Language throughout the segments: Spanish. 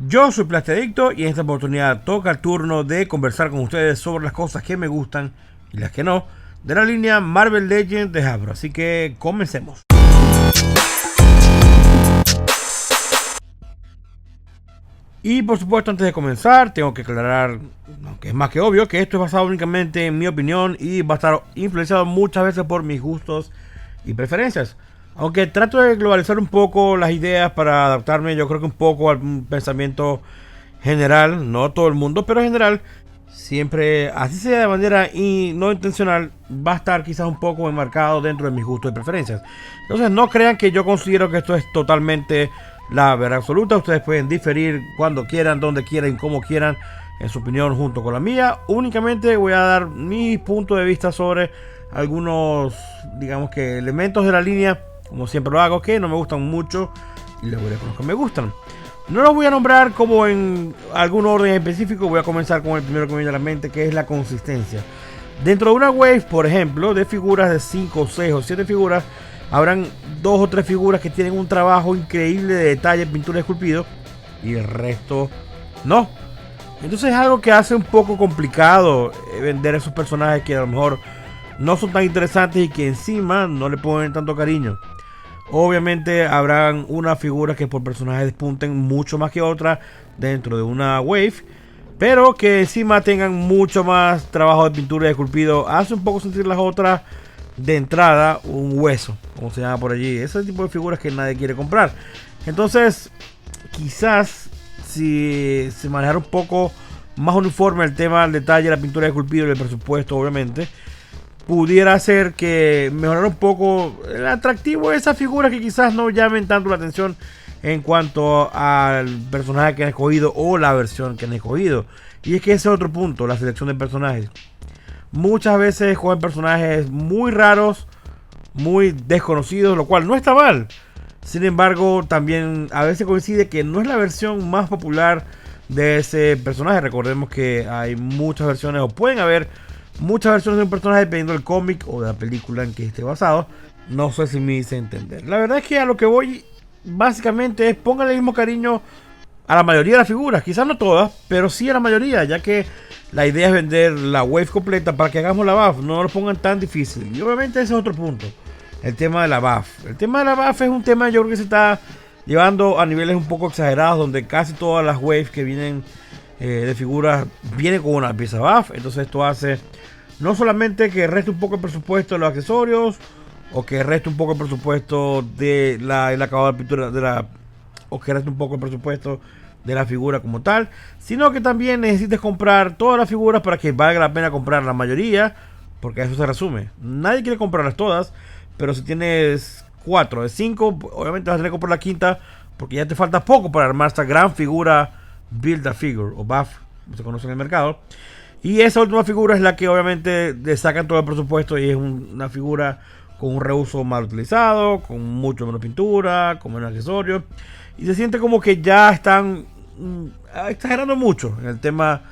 Yo soy Plastiadicto y en esta oportunidad toca el turno de conversar con ustedes sobre las cosas que me gustan y las que no de la línea Marvel Legends de Hasbro. Así que comencemos. Y por supuesto, antes de comenzar, tengo que aclarar, aunque es más que obvio, que esto es basado únicamente en mi opinión y va a estar influenciado muchas veces por mis gustos y preferencias. Aunque trato de globalizar un poco las ideas para adaptarme, yo creo que un poco al pensamiento general, no todo el mundo, pero en general, siempre, así sea de manera no intencional, va a estar quizás un poco enmarcado dentro de mis gustos y preferencias. Entonces no crean que yo considero que esto es totalmente la verdad absoluta. Ustedes pueden diferir cuando quieran, donde quieran, como quieran, en su opinión junto con la mía. Únicamente voy a dar mi punto de vista sobre algunos, digamos que elementos de la línea, como siempre lo hago, que no me gustan mucho y luego veré con los que me gustan. No los voy a nombrar como en algún orden específico. Voy a comenzar con el primero que me viene a la mente, que es la consistencia. Dentro de una wave, por ejemplo, de figuras de 5, 6 o 7 figuras, habrán 2 o 3 figuras que tienen un trabajo increíble de detalle, pintura y esculpido, y el resto no. Entonces es algo que hace un poco complicado vender esos personajes que a lo mejor no son tan interesantes y que encima no le ponen tanto cariño. Obviamente habrán unas figuras que por personajes despunten mucho más que otras dentro de una wave, pero que encima tengan mucho más trabajo de pintura y esculpido. Hace un poco sentir las otras de entrada un hueso, como se llama por allí. Ese tipo de figuras que nadie quiere comprar. Entonces quizás si se manejara un poco más uniforme el tema del detalle, la pintura y esculpido y el presupuesto, obviamente pudiera ser que mejorara un poco el atractivo de esas figuras que quizás no llamen tanto la atención en cuanto al personaje que han escogido o la versión que han escogido. Y es que ese es otro punto, la selección de personajes. Muchas veces escogen personajes muy raros, muy desconocidos, lo cual no está mal. Sin embargo, también a veces coincide que no es la versión más popular de ese personaje. Recordemos que hay muchas versiones, o pueden haber muchas versiones de un personaje dependiendo del cómic o de la película en que esté basado. No sé si me hice entender. La verdad es que a lo que voy básicamente es pónganle el mismo cariño a la mayoría de las figuras. Quizás no todas, pero sí a la mayoría, ya que la idea es vender la wave completa para que hagamos la buff. No lo pongan tan difícil. Y obviamente ese es otro punto, el tema de la buff. El tema de la buff es un tema, yo creo que se está llevando a niveles un poco exagerados, donde casi todas las waves que vienen de figuras vienen con una pieza buff. Entonces esto hace no solamente que reste un poco el presupuesto de los accesorios, o que reste un poco el presupuesto de el acabado de pintura o que reste un poco el presupuesto de la figura como tal, sino que también necesites comprar todas las figuras para que valga la pena comprar la mayoría, porque a eso se resume. Nadie quiere comprarlas todas, pero si tienes 4 de 5, obviamente vas a tener que comprar la quinta, porque ya te falta poco para armar esta gran figura Build a Figure o buff, como se conoce en el mercado. Y esa última figura es la que obviamente le sacan todo el presupuesto y es una figura con un reuso mal utilizado, con mucho menos pintura, con menos accesorios. Y se siente como que ya están exagerando mucho en el tema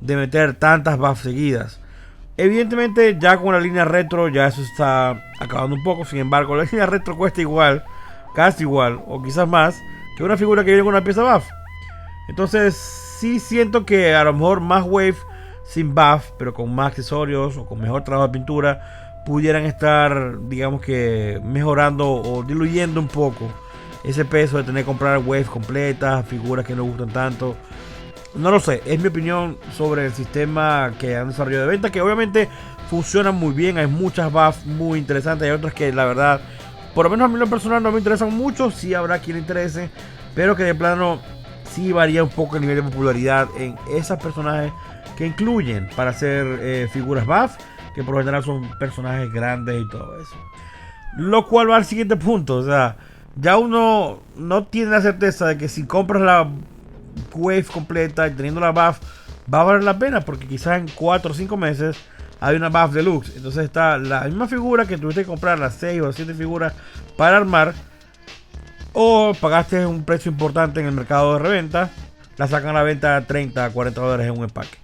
de meter tantas buffs seguidas. Evidentemente ya con la línea retro ya eso está acabando un poco. Sin embargo, la línea retro cuesta igual, casi igual, o quizás más, que una figura que viene con una pieza buff. Entonces sí siento que a lo mejor más wave sin buff, pero con más accesorios o con mejor trabajo de pintura, pudieran estar, digamos que mejorando o diluyendo un poco ese peso de tener que comprar waves completas, figuras que no gustan tanto. No lo sé, es mi opinión sobre el sistema que han desarrollado de venta, que obviamente funcionan muy bien. Hay muchas buffs muy interesantes, hay otras que la verdad, por lo menos a mí en lo personal no me interesan mucho. Sí habrá quien le interese, pero que de plano sí varía un poco el nivel de popularidad en esos personajes que incluyen para hacer figuras buff, que por lo general son personajes grandes y todo eso. Lo cual va al siguiente punto, o sea, ya uno no tiene la certeza de que si compras la wave completa y teniendo la buff va a valer la pena, porque quizás en 4 o 5 meses hay una buff deluxe. Entonces está la misma figura que tuviste que comprar las 6 o 7 figuras para armar, o pagaste un precio importante en el mercado de reventa, la sacan a la venta a 30 a 40 dólares en un empaque.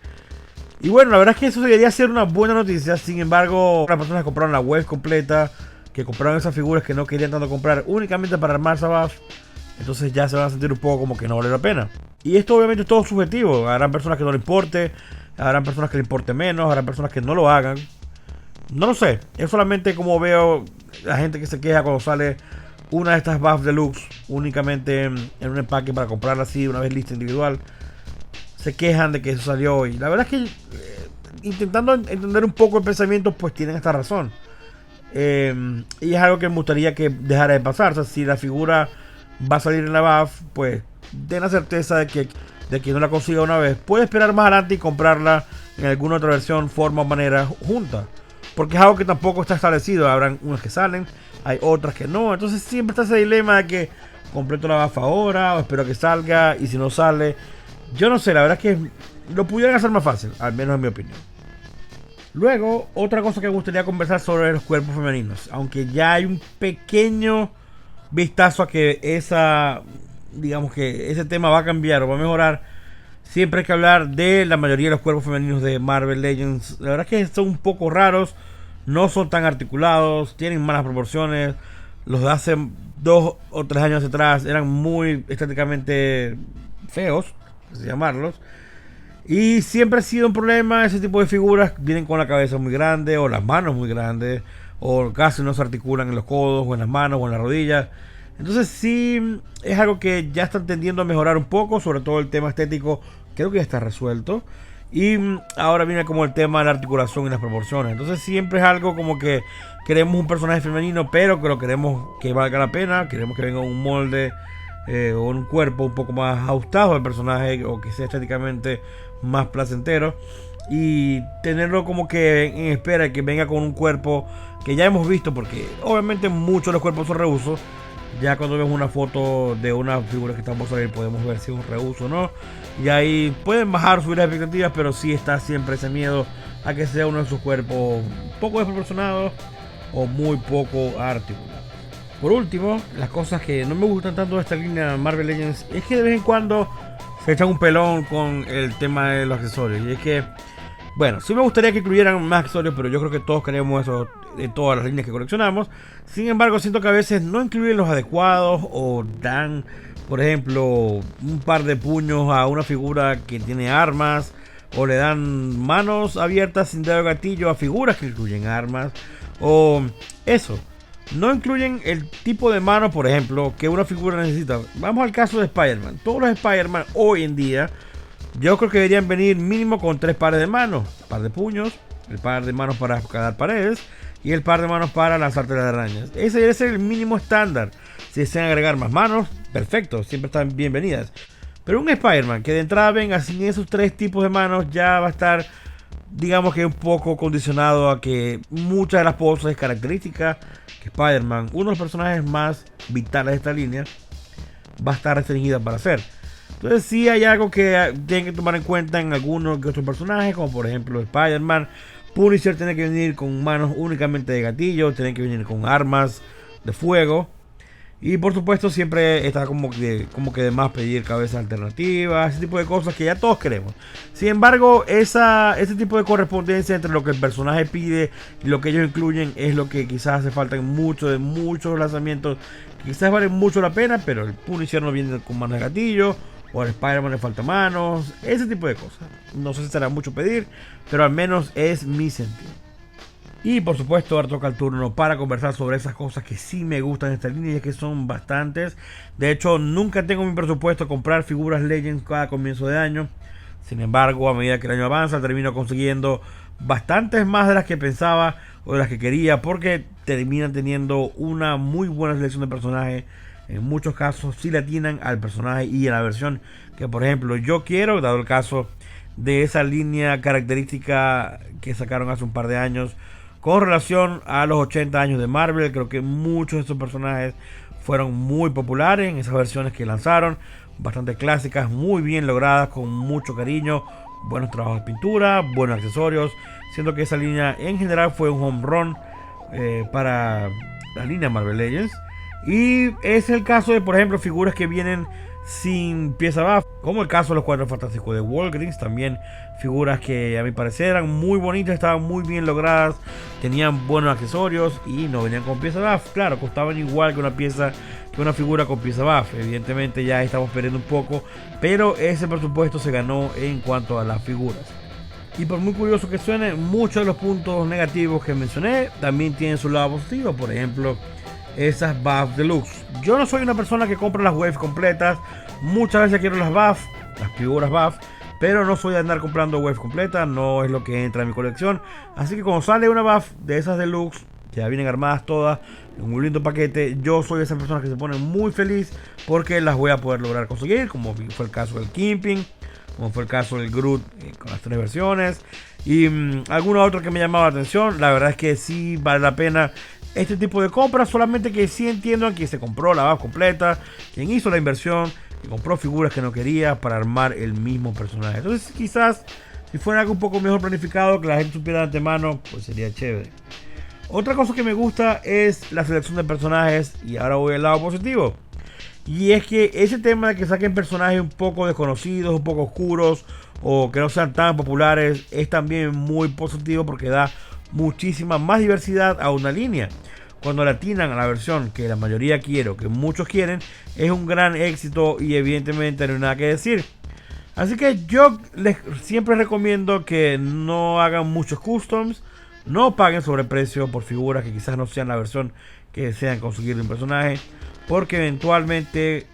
Y bueno, la verdad es que eso debería ser una buena noticia. Sin embargo, las personas que compraron la wave completa, que compraron esas figuras que no querían tanto comprar únicamente para armar esa buff, entonces ya se van a sentir un poco como que no vale la pena. Y esto obviamente es todo subjetivo. Habrán personas que no le importe, habrán personas que le importe menos, habrán personas que no lo hagan. No lo sé, es solamente como veo la gente que se queja cuando sale una de estas buffs deluxe únicamente en un empaque para comprarla así una vez lista individual. Se quejan de que eso salió y la verdad es que intentando entender un poco el pensamiento, pues tienen esta razón. Y es algo que me gustaría que dejara de pasar. O sea, si la figura va a salir en la buff, pues den la certeza de que no la consiga una vez. Puede esperar más adelante y comprarla en alguna otra versión, forma o manera junta. Porque es algo que tampoco está establecido. Habrán unas que salen, hay otras que no. Entonces siempre está ese dilema de que completo la buff ahora o espero que salga. Y si no sale, yo no sé, la verdad es que lo pudieran hacer más fácil, al menos en mi opinión. Luego, otra cosa que me gustaría conversar sobre los cuerpos femeninos. Aunque ya hay un pequeño vistazo a que digamos que ese tema va a cambiar o va a mejorar. Siempre hay que hablar de la mayoría de los cuerpos femeninos de Marvel Legends. La verdad es que son un poco raros. No son tan articulados. Tienen malas proporciones. Los de hace 2 o 3 años atrás eran muy estéticamente feos, así llamarlos. Y siempre ha sido un problema ese tipo de figuras. Vienen con la cabeza muy grande o las manos muy grandes. O casi no se articulan en los codos o en las manos o en las rodillas. Entonces sí es algo que ya están tendiendo a mejorar un poco. Sobre todo el tema estético creo que ya está resuelto. Y ahora viene como el tema de la articulación y las proporciones. Entonces siempre es algo como que queremos un personaje femenino, pero que lo queremos que valga la pena. Queremos que venga un molde o un cuerpo un poco más ajustado al personaje, o que sea estéticamente más placentero. Y tenerlo como que en espera que venga con un cuerpo que ya hemos visto, porque obviamente muchos de los cuerpos son reusos. Ya cuando vemos una foto de una figura que estamos a ver, podemos ver si es un reuso o no. Y ahí pueden bajar, subir las expectativas, pero sí está siempre ese miedo a que sea uno de sus cuerpos poco desproporcionados o muy poco articulados. Por último, las cosas que no me gustan tanto de esta línea Marvel Legends es que de vez en cuando se echan un pelón con el tema de los accesorios. Y es que, bueno, sí me gustaría que incluyeran más accesorios, pero yo creo que todos queremos eso de todas las líneas que coleccionamos. Sin embargo, siento que a veces no incluyen los adecuados o dan, por ejemplo, un par de puños a una figura que tiene armas, o le dan manos abiertas sin dedo gatillo a figuras que incluyen armas, o eso. No incluyen el tipo de mano, por ejemplo, que una figura necesita. Vamos al caso de Spider-Man. Todos los Spider-Man hoy en día, yo creo que deberían venir mínimo con 3 pares de manos. Par de puños, el par de manos para escalar paredes y el par de manos para lanzar telarañas. Ese debe ser el mínimo estándar. Si desean agregar más manos, perfecto, siempre están bienvenidas. Pero un Spider-Man que de entrada venga sin esos 3 tipos de manos ya va a estar, digamos que un poco condicionado a que muchas de las poses, características que Spider-Man, uno de los personajes más vitales de esta línea, va a estar restringida para hacer. Entonces sí hay algo que tienen que tomar en cuenta en algunos que otros personajes, como por ejemplo Spider-Man. Punisher tiene que venir con manos únicamente de gatillo, tiene que venir con armas de fuego. Y por supuesto siempre está como que de más pedir cabezas alternativas, ese tipo de cosas que ya todos queremos. Sin embargo, ese tipo de correspondencia entre lo que el personaje pide y lo que ellos incluyen es lo que quizás hace falta en muchos lanzamientos. Quizás valen mucho la pena, pero el Punisher no viene con manos de gatillo, o al Spider-Man le falta manos, ese tipo de cosas. No sé si será mucho pedir, pero al menos es mi sentido. Y por supuesto ahora toca el turno para conversar sobre esas cosas que sí me gustan de esta línea, y que son bastantes. De hecho, nunca tengo mi presupuesto comprar figuras Legends cada comienzo de año. Sin embargo, a medida que el año avanza, termino consiguiendo bastantes más de las que pensaba o de las que quería, porque terminan teniendo una muy buena selección de personajes. En muchos casos sí le atinan al personaje y a la versión que, por ejemplo, yo quiero, dado el caso de esa línea característica que sacaron hace un par de años con relación a los 80 años de Marvel. Creo que muchos de estos personajes fueron muy populares en esas versiones que lanzaron, bastante clásicas, muy bien logradas, con mucho cariño, buenos trabajos de pintura, buenos accesorios. Siento que esa línea en general fue un home run para la línea Marvel Legends. Y es el caso de, por ejemplo, figuras que vienen sin pieza buff, como el caso de los Cuadros Fantásticos de Walgreens. También figuras que a mi parecer eran muy bonitas, estaban muy bien logradas, tenían buenos accesorios y no venían con pieza buff. Claro, costaban igual que una pieza que una figura con pieza buff. Evidentemente ya estamos perdiendo un poco, pero ese presupuesto se ganó en cuanto a las figuras. Y por muy curioso que suene, muchos de los puntos negativos que mencioné también tienen su lado positivo. Por ejemplo, esas buffs deluxe. Yo no soy una persona que compra las waves completas. Muchas veces quiero las buffs, las figuras buff, pero no soy de andar comprando waves completas. No es lo que entra en mi colección. Así que cuando sale una buff de esas deluxe, que ya vienen armadas todas en un lindo paquete, yo soy de esas personas que se ponen muy feliz porque las voy a poder lograr conseguir, como fue el caso del Kingpin, como fue el caso del Groot con las 3 versiones y alguna otra que me llamaba la atención. La verdad es que sí vale la pena este tipo de compras, solamente que sí entiendo a quien se compró la buff completa, quien hizo la inversión, que compró figuras que no quería para armar el mismo personaje. Entonces quizás si fuera algo un poco mejor planificado, que la gente supiera de antemano, pues sería chévere. Otra cosa que me gusta es la selección de personajes, y ahora voy al lado positivo. Y es que ese tema de que saquen personajes un poco desconocidos, un poco oscuros o que no sean tan populares es también muy positivo porque da muchísima más diversidad a una línea. Cuando la atinan a la versión que la mayoría quiere o que muchos quieren, es un gran éxito y evidentemente no hay nada que decir. Así que yo siempre recomiendo que no hagan muchos customs, no paguen sobreprecio por figuras que quizás no sean la versión que desean conseguir de un personaje, porque eventualmente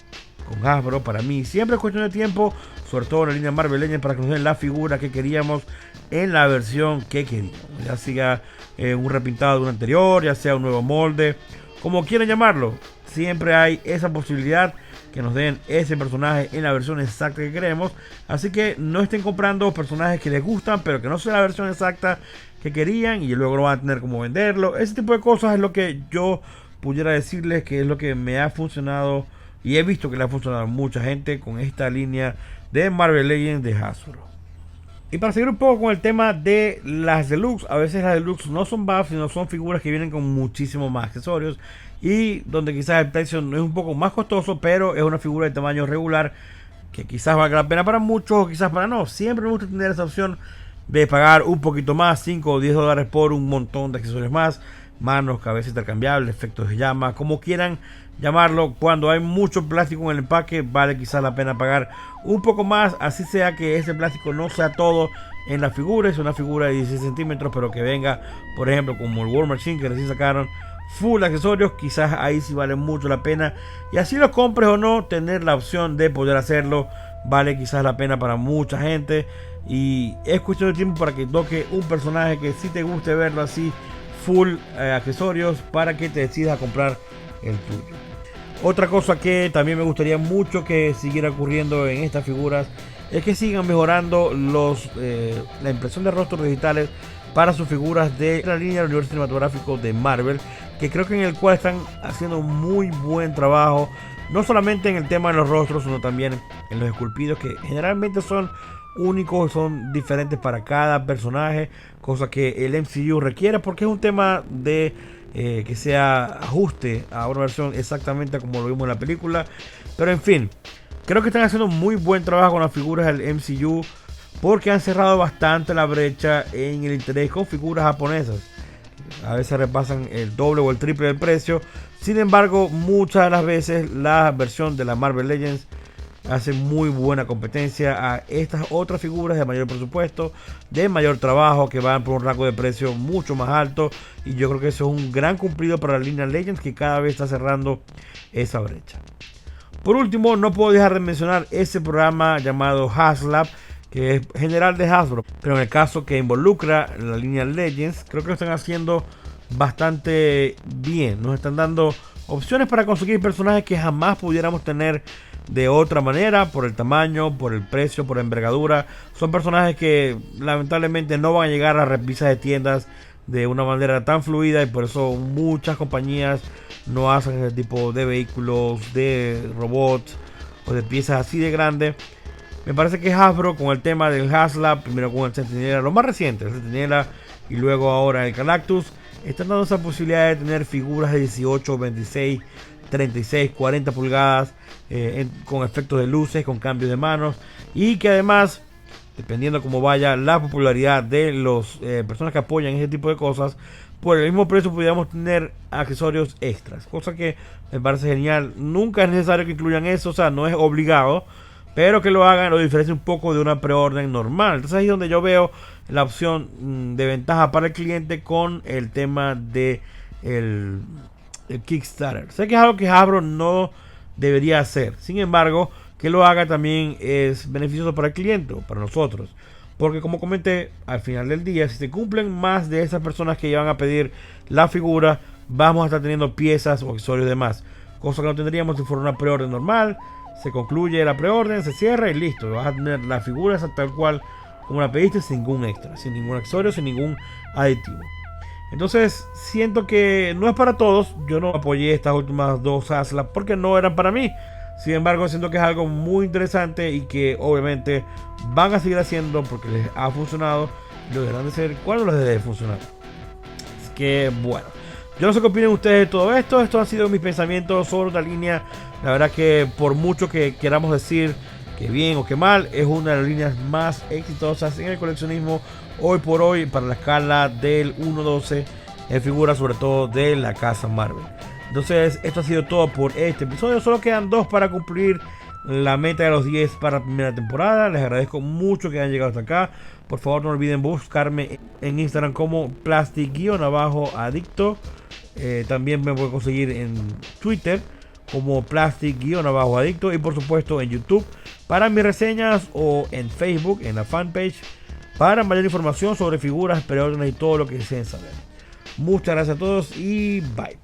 con Hasbro, para mí siempre es cuestión de tiempo, sobre todo en la línea Marvel Legends, para que nos den la figura que queríamos en la versión que queríamos, ya sea un repintado de un anterior, ya sea un nuevo molde, como quieran llamarlo. Siempre hay esa posibilidad que nos den ese personaje en la versión exacta que queremos. Así que no estén comprando personajes que les gustan pero que no sea la versión exacta que querían y luego no van a tener cómo venderlo. Ese tipo de cosas es lo que yo pudiera decirles que es lo que me ha funcionado y he visto que le ha funcionado a mucha gente con esta línea de Marvel Legends de Hasbro. Y para seguir un poco con el tema de las deluxe, a veces las deluxe no son buffs, sino son figuras que vienen con muchísimos más accesorios y donde quizás el precio no es un poco más costoso, pero es una figura de tamaño regular que quizás valga la pena para muchos o quizás para no. Siempre me gusta tener esa opción de pagar un poquito más, 5 o 10 dólares por un montón de accesorios más, manos, cabezas intercambiables, efectos de llama, como quieran llamarlo. Cuando hay mucho plástico en el empaque, vale quizás la pena pagar un poco más, así sea que ese plástico no sea todo en la figura. Es una figura de 16 centímetros, pero que venga, por ejemplo, como el War Machine que recién sacaron, full accesorios, quizás ahí sí vale mucho la pena. Y así lo compres o no, tener la opción de poder hacerlo vale quizás la pena para mucha gente. Y es cuestión de tiempo para que toque un personaje que sí te guste verlo así, full accesorios, para que te decidas a comprar el tuyo. Otra cosa que también me gustaría mucho que siguiera ocurriendo en estas figuras es que sigan mejorando la impresión de rostros digitales para sus figuras de la línea del universo cinematográfico de Marvel, que creo que en el cual están haciendo muy buen trabajo, no solamente en el tema de los rostros, sino también en los esculpidos, que generalmente son únicos, son diferentes para cada personaje, cosa que el MCU requiere porque es un tema de que sea ajuste a una versión exactamente como lo vimos en la película. Pero en fin, creo que están haciendo muy buen trabajo con las figuras del MCU porque han cerrado bastante la brecha en el interés con figuras japonesas. A veces repasan el doble o el triple del precio. Sin embargo, muchas de las veces la versión de la Marvel Legends hace muy buena competencia a estas otras figuras de mayor presupuesto, de mayor trabajo, que van por un rango de precio mucho más alto. Y yo creo que eso es un gran cumplido para la línea Legends, que cada vez está cerrando esa brecha. Por último, no puedo dejar de mencionar ese programa llamado HasLab, que es general de Hasbro, pero en el caso que involucra la línea Legends, creo que lo están haciendo bastante bien. Nos están dando opciones para conseguir personajes que jamás pudiéramos tener de otra manera, por el tamaño, por el precio, por la envergadura. Son personajes que lamentablemente no van a llegar a repisas de tiendas de una manera tan fluida, y por eso muchas compañías no hacen ese tipo de vehículos, de robots o de piezas así de grandes. Me parece que Hasbro, con el tema del HasLab, primero con el Centinela, lo más reciente, el Centinela, y luego ahora el Galactus, están dando esa posibilidad de tener figuras de 18, 26, 36, 40 pulgadas, con efectos de luces, con cambios de manos, y que además, dependiendo cómo vaya la popularidad de las personas que apoyan ese tipo de cosas, por el mismo precio pudiéramos tener accesorios extras, cosa que me parece genial. Nunca es necesario que incluyan eso, o sea, no es obligado, pero que lo hagan lo diferencia un poco de una preorden normal. Entonces ahí es donde yo veo la opción de ventaja para el cliente con el tema de el Kickstarter. Sé que es algo que Hasbro no debería hacer, sin embargo, que lo haga también es beneficioso para el cliente, para nosotros. Porque como comenté, al final del día, si se cumplen más de esas personas que van a pedir la figura, vamos a estar teniendo piezas o accesorios de más. Cosa que no tendríamos si fuera una preorden normal. Se concluye la preorden, se cierra y listo. Vas a tener la figura tal cual como la pediste, sin ningún extra, sin ningún accesorio, sin ningún aditivo. Entonces siento que no es para todos. Yo no apoyé estas últimas dos Aslas porque no eran para mí. Sin embargo, siento que es algo muy interesante y que obviamente van a seguir haciendo porque les ha funcionado y lo dejarán de hacer cuando les deje de funcionar. Así que bueno, yo no sé qué opinan ustedes de todo esto. Estos han sido mis pensamientos sobre una línea. La verdad que por mucho que queramos decir que bien o que mal, es una de las líneas más exitosas en el coleccionismo hoy por hoy para la escala del 1-12 en figuras, sobre todo de la casa Marvel. Entonces esto ha sido todo por este episodio. Solo quedan 2 para cumplir la meta de los 10 para la primera temporada. Les agradezco mucho que hayan llegado hasta acá. Por favor no olviden buscarme en Instagram como plastic_adicto. También me pueden conseguir en Twitter como plastic_adicto. Y por supuesto en YouTube para mis reseñas, o en Facebook en la fanpage para mayor información sobre figuras, preórdenes y todo lo que deseen saber. Muchas gracias a todos y bye.